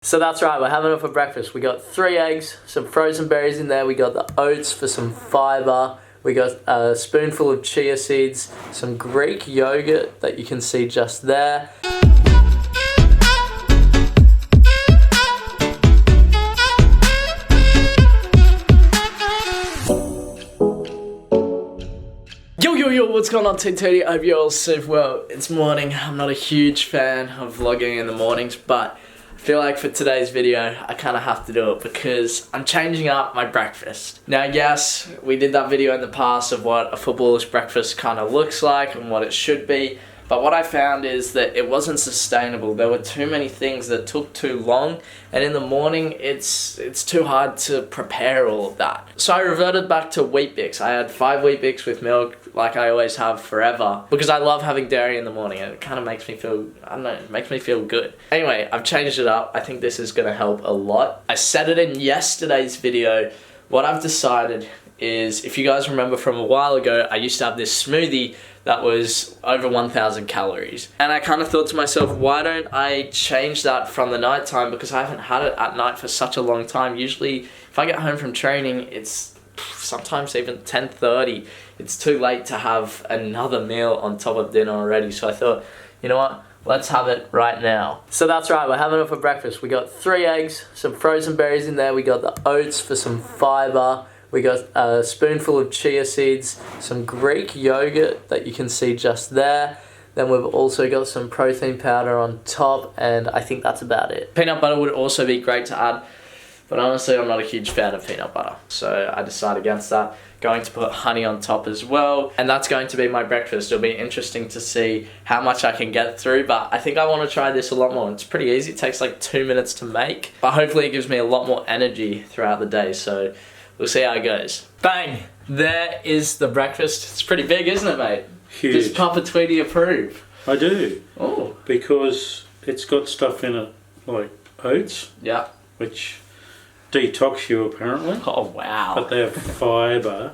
So that's right, we're having it for breakfast. We got 3 eggs, some frozen berries in there, we got the oats for some fiber, we got a spoonful of chia seeds, some Greek yogurt that you can see just there. Yo, what's going on, TTD? I hope you're all super well. It's morning. I'm not a huge fan of vlogging in the mornings, but I feel like for today's video, I kind of have to do it because I'm changing up my breakfast. Now, yes, we did that video in the past of what a footballer's breakfast kind of looks like and what it should be, but what I found is that it wasn't sustainable. There were too many things that took too long, and in the morning, it's too hard to prepare all of that. So I reverted back to Wheat Bix. I had 5 Wheat Bix with milk, like I always have forever, because I love having dairy in the morning, and it kind of makes me feel, I don't know, it makes me feel good. Anyway, I've changed it up. I think this is gonna help a lot. I said it in yesterday's video. What I've decided is, if you guys remember from a while ago, I used to have this smoothie that was over 1,000 calories. And I kind of thought to myself, why don't I change that from the night time, because I haven't had it at night for such a long time. Usually, if I get home from training, it's sometimes even 10:30. It's too late to have another meal on top of dinner already. So I thought, you know what? Let's have it right now. So that's right, we're having it for breakfast. We got 3 eggs, some frozen berries in there, we got the oats for some fiber, we got a spoonful of chia seeds, some Greek yogurt that you can see just there. Then we've also got some protein powder on top, and I think that's about it. Peanut butter would also be great to add, but honestly, I'm not a huge fan of peanut butter, so I decided against that. Going to put honey on top as well, and that's going to be my breakfast. It'll be interesting to see how much I can get through, but I think I want to try this a lot more. It's pretty easy. It takes like 2 minutes to make, but hopefully it gives me a lot more energy throughout the day, so we'll see how it goes. Bang! There is the breakfast. It's pretty big, isn't it, mate? Huge. Does Papa Tweety approve? I do. Oh. Because it's got stuff in it like oats. Yeah. Which detox you apparently. Oh, wow. But they have fibre.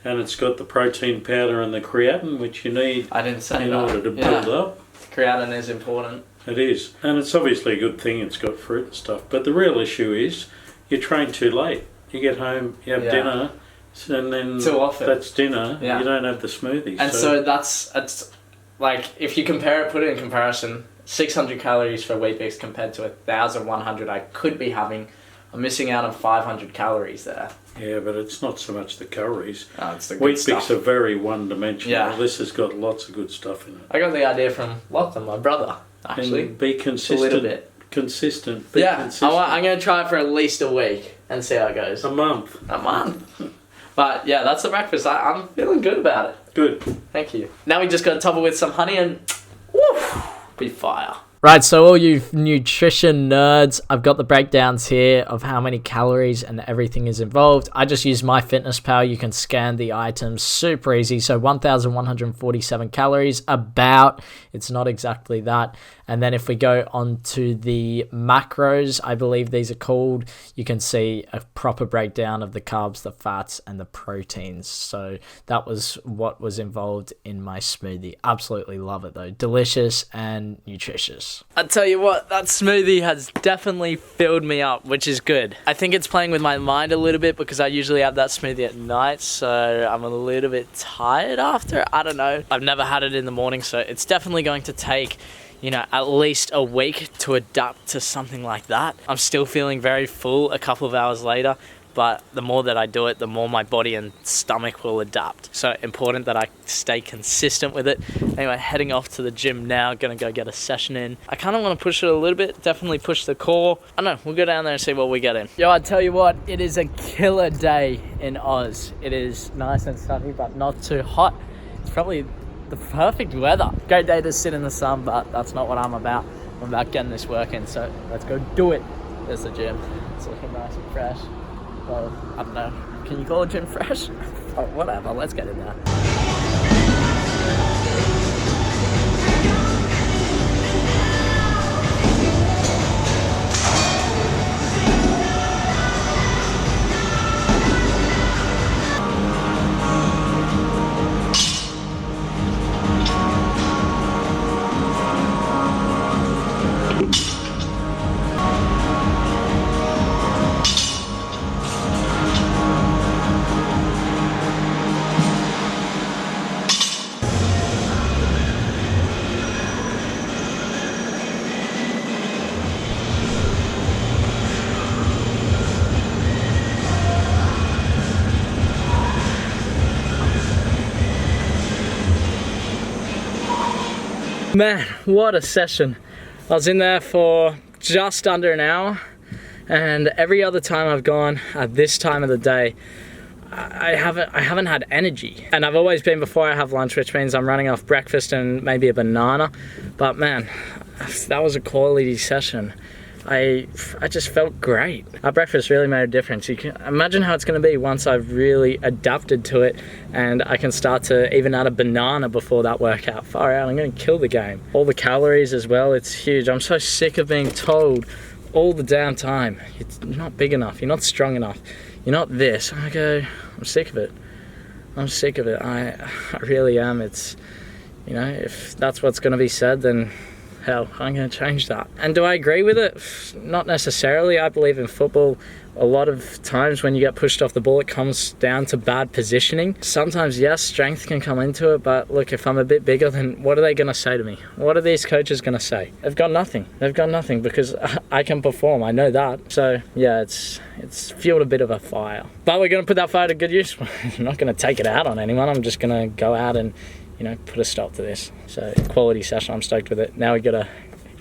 And it's got the protein powder and the creatine, which you need in order to build up. Creatine is important. It is. And it's obviously a good thing it's got fruit and stuff. But the real issue is you train too late. You get home, you have dinner, and then too often. That's dinner. Yeah. You don't have the smoothie. And so that's like, if you compare it, put it in comparison, 600 calories for Wheat Bix compared to 1,100 I could be having. I'm missing out on 500 calories there. Yeah, but it's not so much the calories. Oh, it's the good Wheat stuff. Bix are very one-dimensional. Yeah. This has got lots of good stuff in it. I got the idea from Lachlan, my brother, actually. And be consistent. A little bit. Consistent. Consistent. I'm going to try it for at least a week and see how it goes. A month. A month. But yeah, that's the breakfast. I'm feeling good about it. Good. Thank you. Now we just got to top it with some honey and woof, be fire. Right, so all you nutrition nerds, I've got the breakdowns here of how many calories and everything is involved. I just use MyFitnessPal. You can scan the items, super easy. So 1,147 calories, about. It's not exactly that. And then if we go on to the macros, I believe these are called, you can see a proper breakdown of the carbs, the fats, and the proteins. So that was what was involved in my smoothie. Absolutely love it though. Delicious and nutritious. I tell you what, that smoothie has definitely filled me up, which is good. I think it's playing with my mind a little bit because I usually have that smoothie at night, so I'm a little bit tired after. I don't know. I've never had it in the morning, so it's definitely going to take, you know, at least a week to adapt to something like that. I'm still feeling very full a couple of hours later, but the more that I do it, the more my body and stomach will adapt. So important that I stay consistent with it. Anyway, heading off to the gym now, gonna go get a session in. I kind of want to push it a little bit, definitely push the core. I don't know, we'll go down there and see what we get in. Yo, I tell you what, it is a killer day in Oz. It is nice and sunny, but not too hot. It's probably the perfect weather. Great day to sit in the sun, but that's not what I'm about. I'm about getting this work in, so let's go do it. There's the gym. It's looking nice and fresh. Well, I don't know. Can you call a gym fresh? Oh, whatever, let's get in there. Man, what a session. I was in there for just under an hour, and every other time I've gone at this time of the day, I haven't had energy. And I've always been before I have lunch, which means I'm running off breakfast and maybe a banana. But man, that was a quality session. I just felt great. Our breakfast really made a difference. You can imagine how it's going to be once I've really adapted to it and I can start to even add a banana before that workout. Far out, I'm going to kill the game. All the calories as well, it's huge. I'm so sick of being told all the damn time, you're not big enough, you're not strong enough, you're not this. I go, I'm sick of it. I'm sick of it. I really am. It's, you know, if that's what's going to be said, then hell, I'm going to change that. And do I agree with it? Not necessarily. I believe in football, a lot of times when you get pushed off the ball, it comes down to bad positioning. Sometimes, yes, strength can come into it, but look, if I'm a bit bigger, then what are they going to say to me? What are these coaches going to say? They've got nothing. They've got nothing because I can perform. I know that. So yeah, it's fueled a bit of a fire. But we're going to put that fire to good use. I'm not going to take it out on anyone. I'm just going to go out and, you know, put a stop to this. So quality session, I'm stoked with it. Now we gotta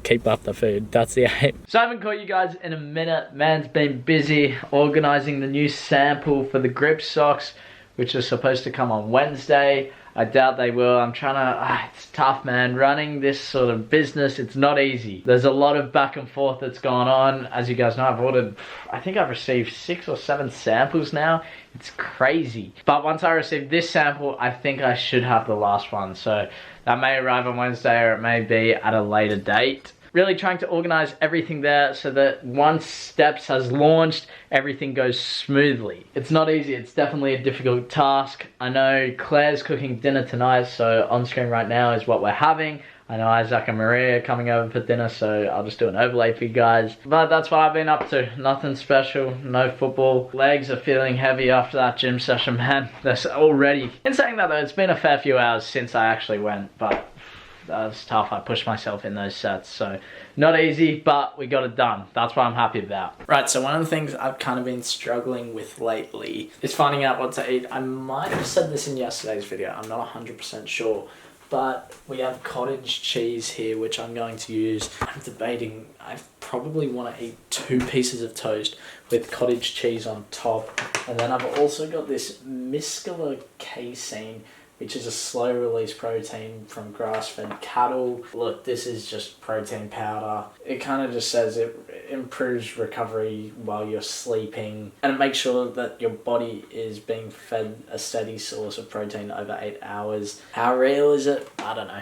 keep up the food. That's the aim. So I haven't caught you guys in a minute. Man's been busy organising the new sample for the grip socks, which are supposed to come on Wednesday. I doubt they will. I'm trying to, it's tough, man. Running this sort of business, it's not easy. There's a lot of back and forth that's gone on. As you guys know, I've ordered, I think I've received 6 or 7 samples now. It's crazy. But once I receive this sample, I think I should have the last one. So that may arrive on Wednesday or it may be at a later date. Really trying to organize everything there so that once Steps has launched, everything goes smoothly. It's not easy, it's definitely a difficult task. I know Claire's cooking dinner tonight, so on screen right now is what we're having. I know Isaac and Maria are coming over for dinner, so I'll just do an overlay for you guys. But that's what I've been up to. Nothing special, no football. Legs are feeling heavy after that gym session, man. That's already. In saying that though, it's been a fair few hours since I actually went, but that was tough. I pushed myself in those sets, so not easy, but we got it done. That's what I'm happy about. Right, so one of the things I've kind of been struggling with lately is finding out what to eat. I might have said this in yesterday's video, I'm not 100% sure, but we have cottage cheese here, which I'm going to use. I'm debating, I probably want to eat 2 pieces of toast with cottage cheese on top, and then I've also got this muscular casein, which is a slow release protein from grass-fed cattle. Look, this is just protein powder. It kind of just says it improves recovery while you're sleeping, and it makes sure that your body is being fed a steady source of protein over 8 hours. How real is it? I don't know.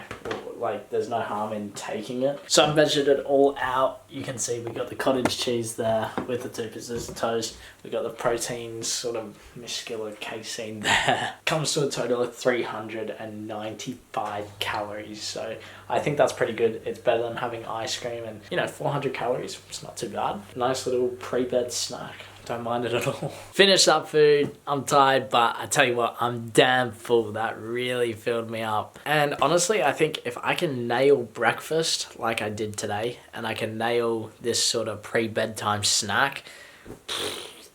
Like, there's no harm in taking it. So I've measured it all out. You can see we got the cottage cheese there with the 2 pieces of toast. We got the protein sort of muscular casein there. Comes to a total of 395 calories. So I think that's pretty good. It's better than having ice cream, and, you know, 400 calories. It's not too bad. Nice little pre-bed snack. Don't mind it at all. Finished that food. I'm tired, but I tell you what, I'm damn full. That really filled me up. And honestly, I think if I can nail breakfast like I did today, and I can nail this sort of pre-bedtime snack,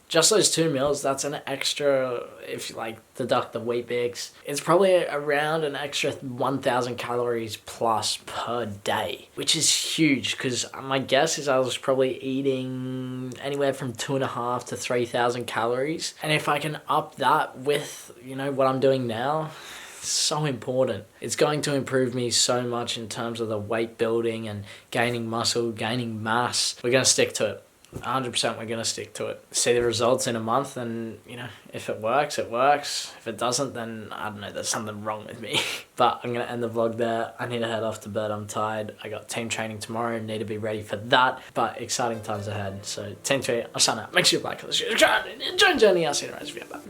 just those 2 meals, that's an extra, if you like deduct the Wheat Bix, it's probably around an extra 1,000 calories plus per day, which is huge, because my guess is I was probably eating anywhere from 2,500 to 3,000 calories. And if I can up that with, you know, what I'm doing now, it's so important. It's going to improve me so much in terms of the weight building and gaining muscle, gaining mass. We're going to stick to it. 100% we're going to stick to it. See the results in a month, and, you know, if it works, it works. If it doesn't, then I don't know, there's something wrong with me. But I'm going to end the vlog there. I need to head off to bed. I'm tired. I got team training tomorrow. Need to be ready for that. But exciting times ahead. So team training, I'll sign out. Make sure you like, subscribe, enjoy the journey. I'll see you in the next video. Bye.